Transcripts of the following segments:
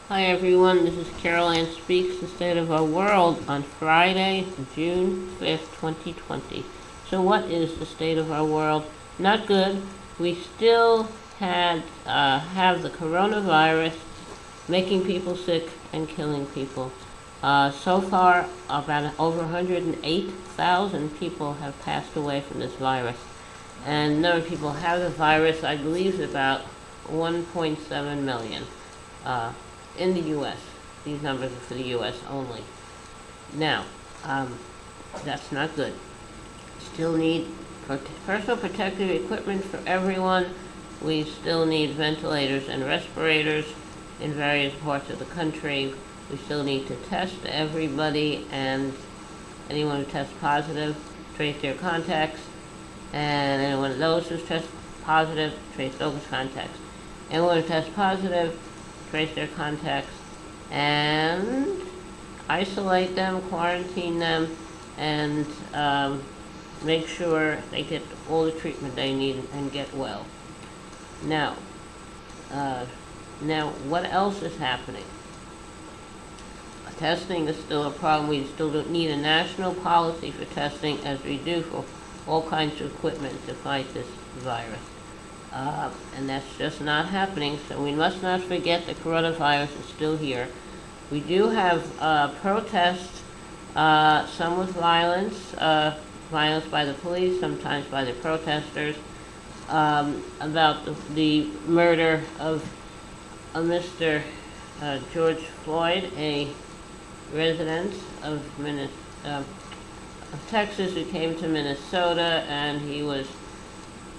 Hi everyone, this is Carol Ann Speaks, the state of our world on Friday, June 5th, 2020. So what is the state of our world? Not good. We still have the coronavirus making people sick and killing people. So far, about over 108,000 people have passed away from this virus. And number of people have the virus, I believe, is about 1.7 million. Uh, in the U.S. These numbers are for the U.S. only. Now, that's not good. Still need personal protective equipment for everyone. We still need ventilators and respirators in various parts of the country. We still need to test everybody, and anyone who tests positive, trace their contacts, and anyone of those who test positive, trace those contacts. Anyone who tests positive, trace their contacts, and isolate them, quarantine them, and make sure they get all the treatment they need and get well. Now, uh, now what else is happening? Testing is still a problem. We still don't need a national policy for testing as we do for all kinds of equipment to fight this virus. And that's just not happening, so we must not forget the coronavirus is still here. We do have protests, some with violence by the police, sometimes by the protesters, about the murder of Mr. George Floyd, a resident of Texas who came to Minnesota, and he was,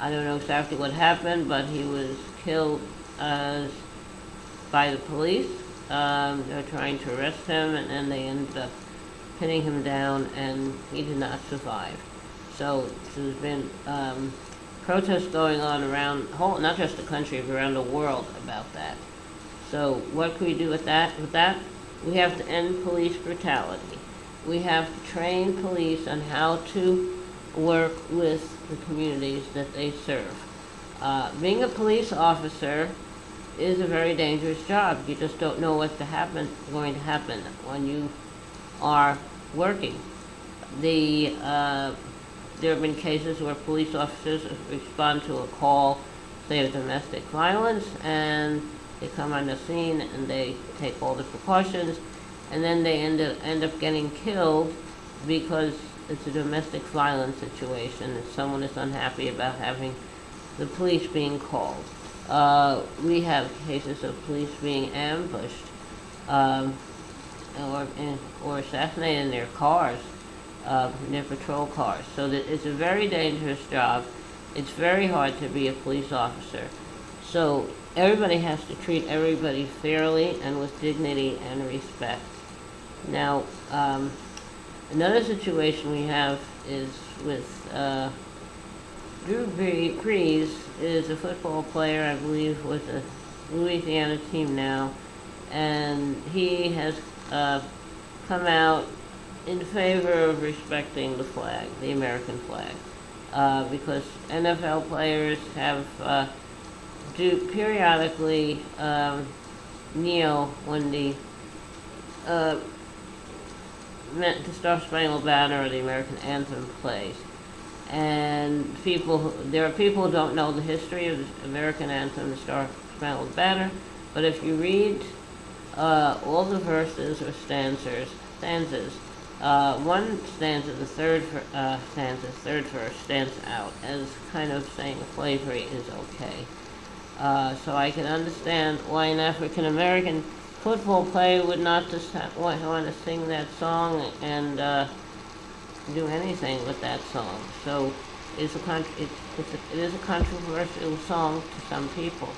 I don't know exactly what happened, but he was killed by the police. They were trying to arrest him, and then they ended up pinning him down, and he did not survive. So there's been protests going on around not just the country, but around the world about that. So what can we do with that? We have to end police brutality. We have to train police on how to work with the communities that they serve. Being a police officer is a very dangerous job. You just don't know what's going to happen when you are working. There have been cases where police officers respond to a call, say, of domestic violence, and they come on the scene and they take all the precautions, and then they end up getting killed because it's a domestic violence situation and someone is unhappy about having the police being called. We have cases of police being ambushed or assassinated in their cars, in their patrol cars. So that it's a very dangerous job. It's very hard to be a police officer. So everybody has to treat everybody fairly and with dignity and respect. Now, another situation we have is with Drew Brees is a football player, I believe, with the Louisiana team now, and he has come out in favor of respecting the flag, the American flag, because NFL players have do periodically kneel when the Star Spangled Banner or the American anthem plays. And there are people who don't know the history of the American anthem, the Star Spangled Banner, but if you read all the verses or stanzas, one stanza, the third verse, stands out as kind of saying slavery is okay. So I can understand why an African American football player would not just want to sing that song and do anything with that song. So it is a controversial song to some people.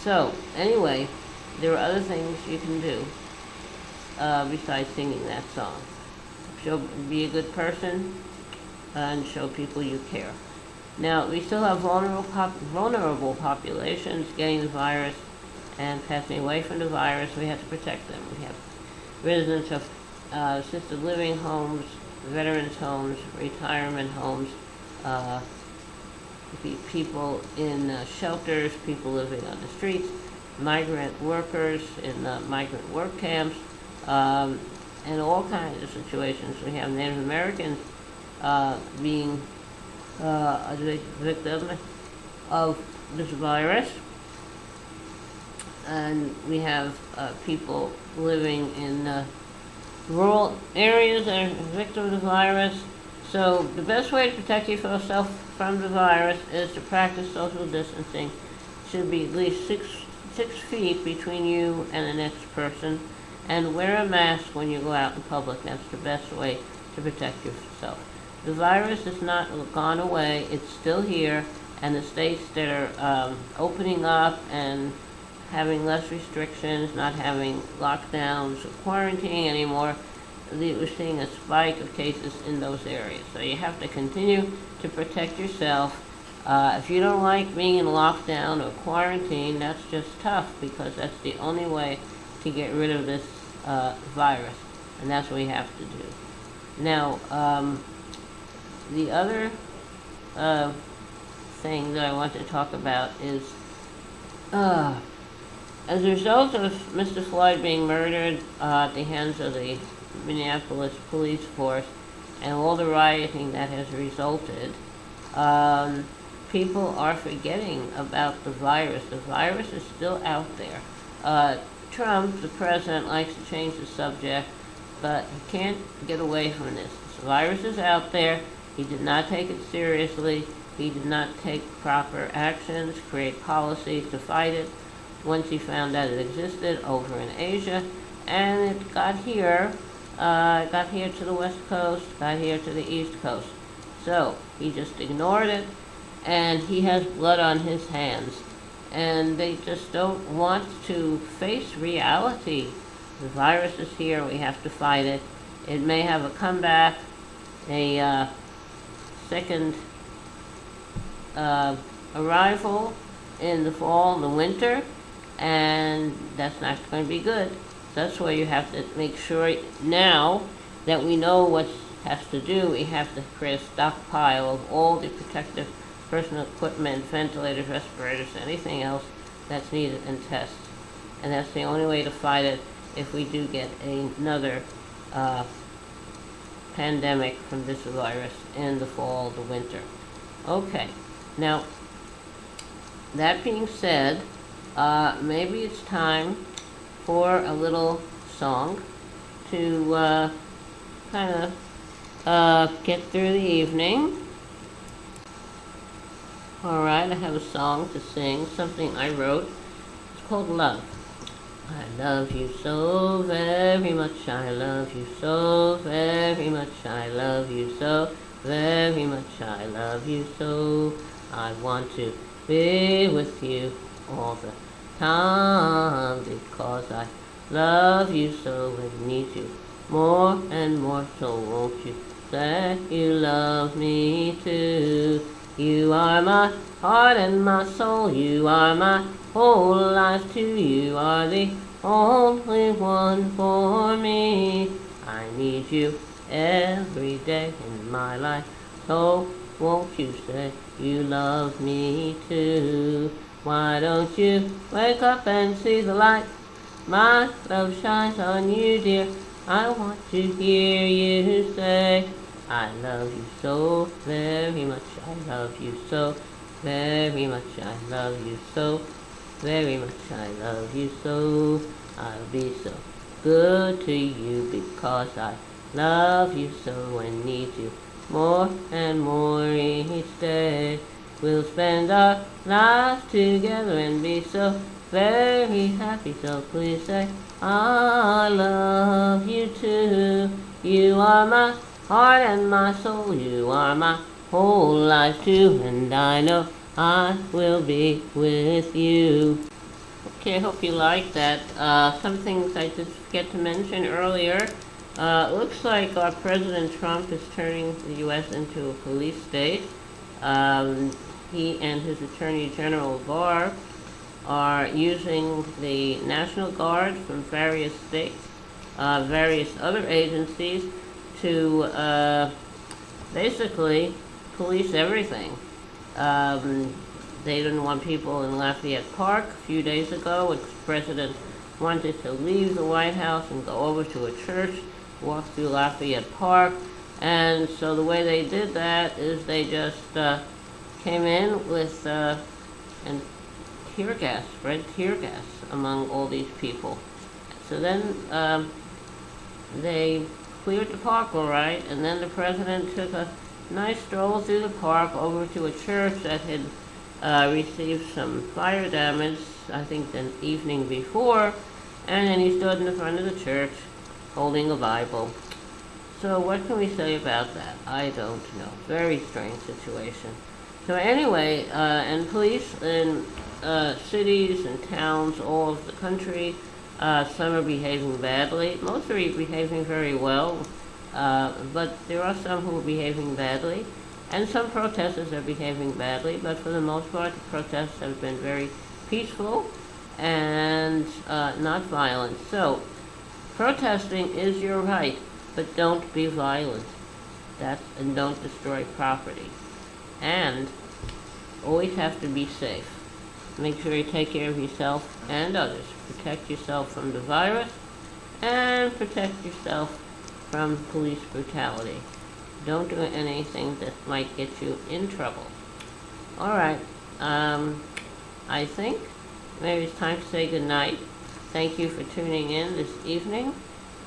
So anyway, there are other things you can do besides singing that song. Be a good person and show people you care. Now, we still have vulnerable populations getting the virus and passing away from the virus. We have to protect them. We have residents of assisted living homes, veterans homes, retirement homes, people in shelters, people living on the streets. migrant workers in migrant work camps, and all kinds of situations. We have Native Americans being a victim of this virus, and we have people living in rural areas that are victims of the virus. So the best way to protect yourself from the virus is to practice social distancing. Should be at least six feet between you and the next person, and wear a mask when you go out in public. That's the best way to protect yourself. The virus has not gone away. It's still here, and the states that are opening up and having less restrictions, not having lockdowns or quarantining anymore, we're seeing a spike of cases in those areas. So you have to continue to protect yourself. If you don't like being in lockdown or quarantine, that's just tough, because that's the only way to get rid of this virus, and that's what we have to do. Now, the other thing that I want to talk about is as a result of Mr. Floyd being murdered at the hands of the Minneapolis police force and all the rioting that has resulted, people are forgetting about the virus. The virus is still out there. Trump, the president, likes to change the subject, but he can't get away from this. This virus is out there. He did not take it seriously. He did not take proper actions, create policies to fight it once he found out it existed over in Asia, and it got here to the West Coast, got here to the East Coast. So he just ignored it, and he has blood on his hands, and they just don't want to face reality. The virus is here. We have to fight it. It may have a comeback, a second arrival in the fall and the winter, and that's not going to be good. That's why you have to make sure now that we know what has to do. We have to create a stockpile of all the protective personal equipment, ventilators, respirators, anything else that's needed, and tests. And that's the only way to fight it if we do get another pandemic from this virus in the fall, the winter. Okay, now that being said, maybe it's time for a little song to kind of get through the evening. All right, I have a song to sing, something I wrote. It's called Love. I love you so very much, I love you so very much, I love you so very much, I love you so. I want to be with you all the time, because I love you so and need you more and more. So won't you say you love me too? You are my heart and my soul, you are my whole life too. You are the only one for me. I need you every day in my life, so won't you say you love me too? Why don't you wake up and see the light? My love shines on you, dear. I want to hear you say, I love you so very much, I love you so very much, I love you so very much, I love you so. I'll be so good to you because I love you so and need you more and more each day. We'll spend our lives together and be so very happy, so please say, I love you too. You are my heart and my soul, you are my whole life too, and I know I will be with you. Okay, I hope you like that. Some things I did forget to mention earlier. Looks like our President Trump is turning the U.S. into a police state. He and his Attorney General Barr are using the National Guard from various states, various other agencies to basically police everything. they didn't want people in Lafayette Park a few days ago. The president wanted to leave the White House and go over to a church, walk through Lafayette Park. And so the way they did that is they just came in with and tear gas, spread tear gas among all these people. So then they cleared the park all right, and then the president took a nice stroll through the park over to a church that had received some fire damage, I think the evening before, and then he stood in the front of the church holding a Bible. So what can we say about that? I don't know. Very strange situation. So anyway, and police in cities and towns all over the country, some are behaving badly. Most are behaving very well, but there are some who are behaving badly. And some protesters are behaving badly, but for the most part, the protests have been very peaceful and not violent. So, protesting is your right, but don't be violent. And don't destroy property. And always have to be safe. Make sure you take care of yourself and others. Protect yourself from the virus and protect yourself from police brutality. Don't do anything that might get you in trouble. All right. I think maybe it's time to say goodnight. Thank you for tuning in this evening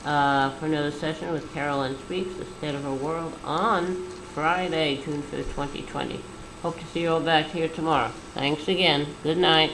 for another session with Carolyn Speaks, The State of Our World, on Friday, June 5th, 2020. Hope to see you all back here tomorrow. Thanks again. Good night.